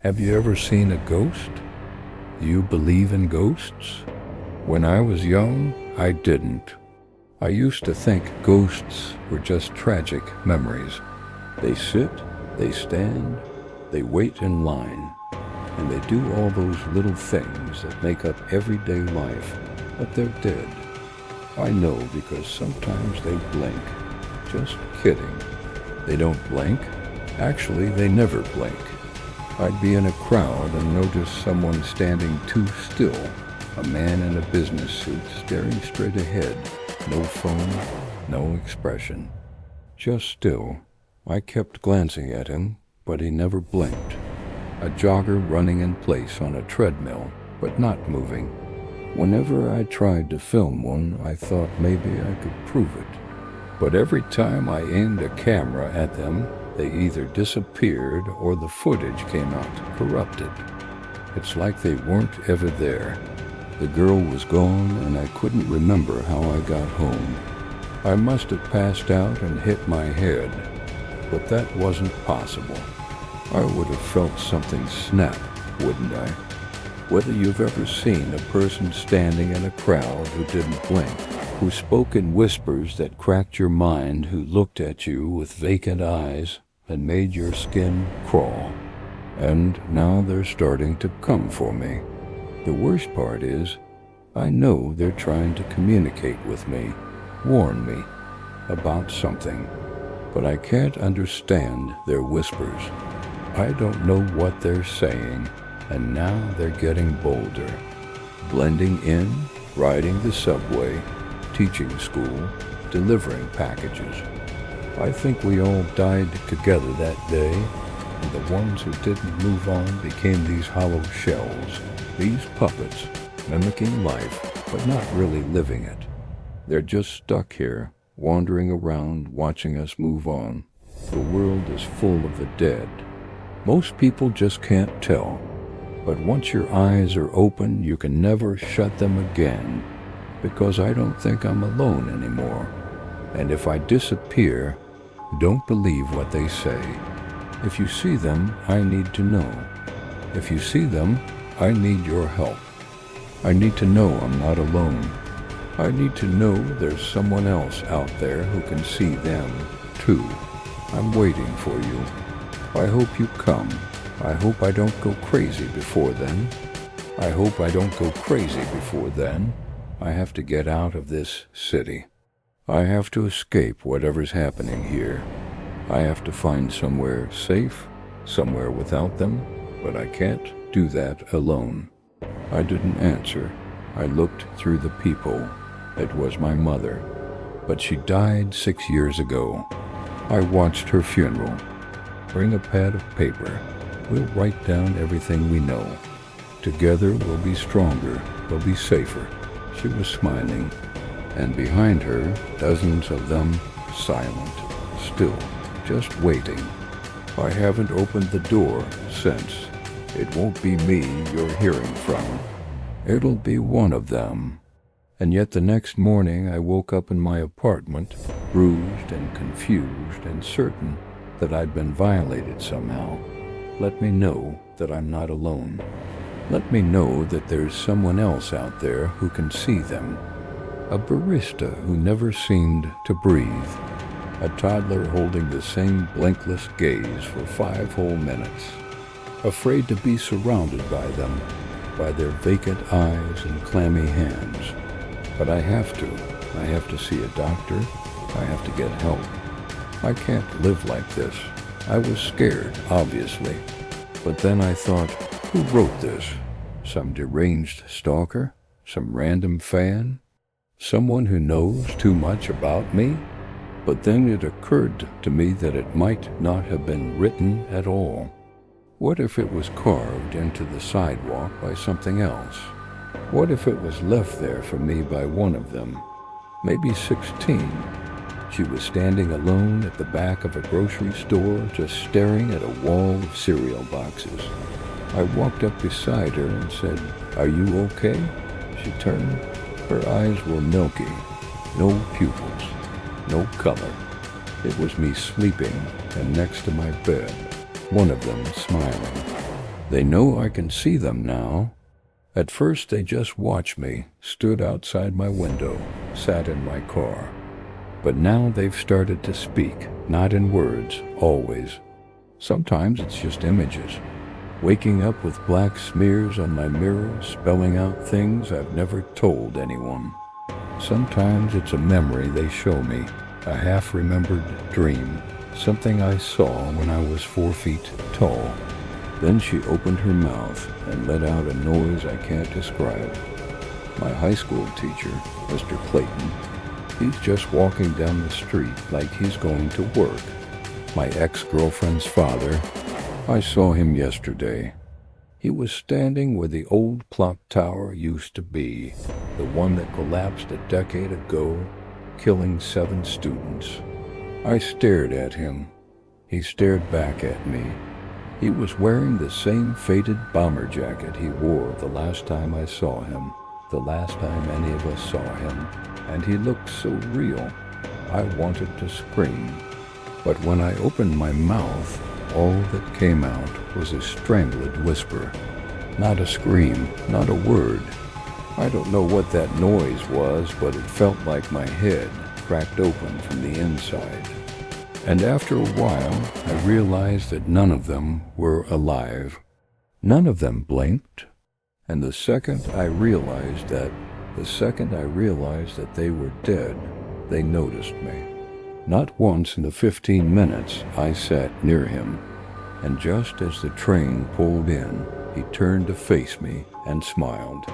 Have you ever seen a ghost? Do you believe in ghosts? When I was young, I didn't. I used to think ghosts were just tragic memories. They sit, they stand, they wait in line, and they do all those little things that make up everyday life, but they're dead. I know because sometimes they blink. Just kidding. They don't blink. Actually, they never blink. I'd be in a crowd and notice someone standing too still, a man in a business suit staring straight ahead, no phone, no expression. Just still. I kept glancing at him, but he never blinked. A jogger running in place on a treadmill, but not moving. Whenever I tried to film one, I thought maybe I could prove it. But every time I aimed a camera at them, they either disappeared or the footage came out corrupted. It's like they weren't ever there. The girl was gone and I couldn't remember how I got home. I must have passed out and hit my head, but that wasn't possible. I would have felt something snap, wouldn't I? Whether you've ever seen a person standing in a crowd who didn't blink, who spoke in whispers that cracked your mind, who looked at you with vacant eyes and made your skin crawl. And now they're starting to come for me. The worst part is, I know they're trying to communicate with me, warn me about something, but I can't understand their whispers. I don't know what they're saying, and now they're getting bolder. Blending in, riding the subway, teaching school, delivering packages. I think we all died together that day, and the ones who didn't move on became these hollow shells, these puppets, mimicking life, but not really living it. They're just stuck here, wandering around, watching us move on. The world is full of the dead. Most people just can't tell, but once your eyes are open, you can never shut them again, because I don't think I'm alone anymore. And if I disappear, don't believe what they say. If you see them, I need to know. If you see them, I need your help. I need to know I'm not alone. I need to know there's someone else out there who can see them, too. I'm waiting for you. I hope you come. I hope I don't go crazy before then. I hope I don't go crazy before then. I have to get out of this city. I have to escape whatever's happening here. I have to find somewhere safe, somewhere without them, but I can't do that alone. I didn't answer. I looked through the people. It was my mother, but she died 6 years ago. I watched her funeral. Bring a pad of paper. We'll write down everything we know. Together we'll be stronger, we'll be safer. She was smiling, and behind her, dozens of them silent, still, just waiting. I haven't opened the door since. It won't be me you're hearing from. It'll be one of them. And yet the next morning I woke up in my apartment, bruised and confused and certain that I'd been violated somehow. Let me know that I'm not alone. Let me know that there's someone else out there who can see them. A barista who never seemed to breathe. A toddler holding the same blinkless gaze for 5 whole minutes. Afraid to be surrounded by them, by their vacant eyes and clammy hands. But I have to. I have to see a doctor. I have to get help. I can't live like this. I was scared, obviously. But then I thought, who wrote this? Some deranged stalker? Some random fan? Someone who knows too much about me? But then it occurred to me that it might not have been written at all. What if it was carved into the sidewalk by something else? What if it was left there for me by one of them? Maybe 16. She was standing alone at the back of a grocery store, just staring at a wall of cereal boxes. I walked up beside her and said, "Are you okay?" She turned. Her eyes were milky, no pupils, no color. It was me sleeping and next to my bed, one of them smiling. They know I can see them now. At first they just watched me, stood outside my window, sat in my car. But now they've started to speak, not in words, always. Sometimes it's just images. Waking up with black smears on my mirror, spelling out things I've never told anyone. Sometimes it's a memory they show me, a half-remembered dream, something I saw when I was 4 feet tall. Then she opened her mouth and let out a noise I can't describe. My high school teacher, Mr. Clayton, he's just walking down the street like he's going to work. My ex-girlfriend's father, I saw him yesterday. He was standing where the old clock tower used to be, the one that collapsed a decade ago, killing 7 students. I stared at him. He stared back at me. He was wearing the same faded bomber jacket he wore the last time I saw him, the last time any of us saw him, and he looked so real. I wanted to scream. But when I opened my mouth, all that came out was a strangled whisper. Not a scream, not a word. I don't know what that noise was, but it felt like my head cracked open from the inside. And after a while, I realized that none of them were alive. None of them blinked. And the second I realized that they were dead, they noticed me. Not once in the 15 minutes I sat near him, and just as the train pulled in, he turned to face me and smiled.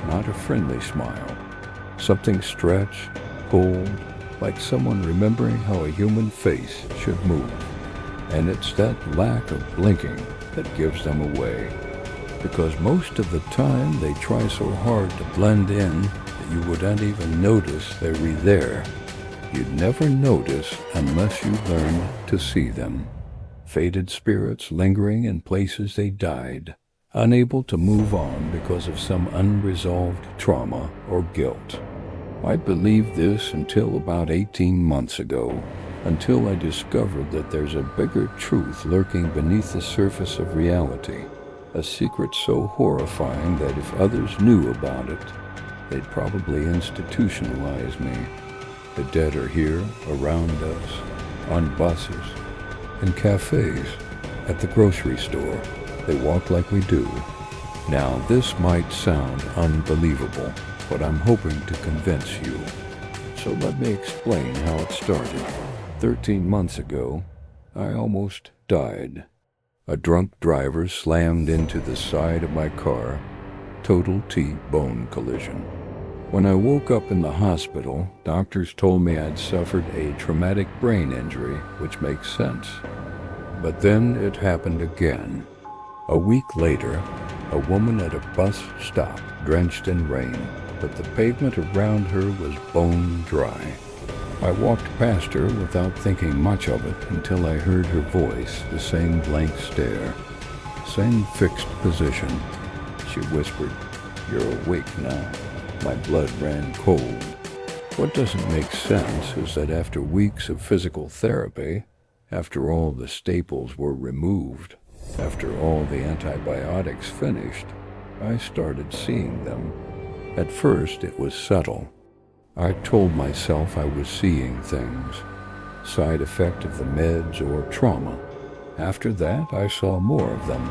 Not a friendly smile. Something stretched, pulled, like someone remembering how a human face should move. And it's that lack of blinking that gives them away. Because most of the time they try so hard to blend in that you wouldn't even notice they were there. You'd never notice unless you learn to see them. Faded spirits lingering in places they died, unable to move on because of some unresolved trauma or guilt. I believed this until about 18 months ago, until I discovered that there's a bigger truth lurking beneath the surface of reality, a secret so horrifying that if others knew about it, they'd probably institutionalize me. The dead are here, around us, on buses, in cafes, at the grocery store. They walk like we do. Now, this might sound unbelievable, but I'm hoping to convince you. So let me explain how it started. 13 months ago, I almost died. A drunk driver slammed into the side of my car. Total T-bone collision. When I woke up in the hospital, doctors told me I'd suffered a traumatic brain injury, which makes sense. But then it happened again. A week later, a woman at a bus stop, drenched in rain, but the pavement around her was bone dry. I walked past her without thinking much of it until I heard her voice, the same blank stare, same fixed position. She whispered, "You're awake now." My blood ran cold. What doesn't make sense is that after weeks of physical therapy, after all the staples were removed, after all the antibiotics finished, I started seeing them. At first it was subtle. I told myself I was seeing things, side effect of the meds or trauma. After that, I saw more of them.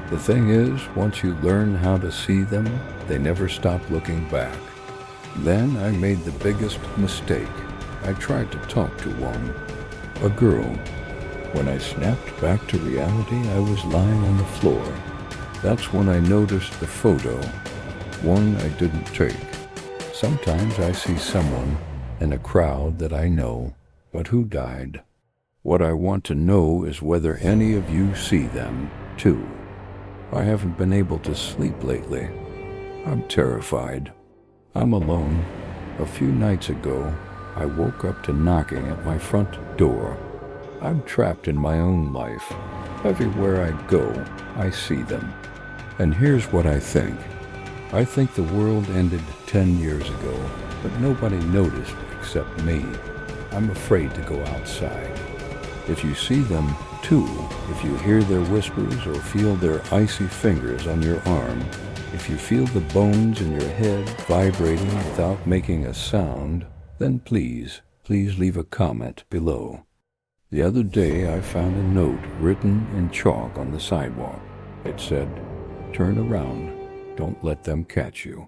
The thing is, once you learn how to see them, they never stop looking back. Then I made the biggest mistake. I tried to talk to one, a girl. When I snapped back to reality, I was lying on the floor. That's when I noticed the photo, one I didn't take. Sometimes I see someone in a crowd that I know, but who died? What I want to know is whether any of you see them, too. I haven't been able to sleep lately. I'm terrified. I'm alone. A few nights ago, I woke up to knocking at my front door. I'm trapped in my own life. Everywhere I go, I see them. And here's what I think. I think the world ended 10 years ago, but nobody noticed except me. I'm afraid to go outside. If you see them, too, if you hear their whispers or feel their icy fingers on your arm, if you feel the bones in your head vibrating without making a sound, then please leave a comment below. The other day I found a note written in chalk on the sidewalk. It said, "Turn around, don't let them catch you."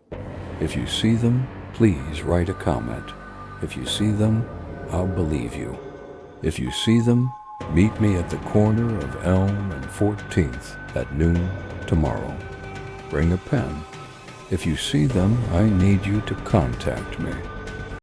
If you see them, please write a comment. If you see them, I'll believe you. If you see them, meet me at the corner of Elm and 14th at noon tomorrow. Bring a pen. If you see them, I need you to contact me.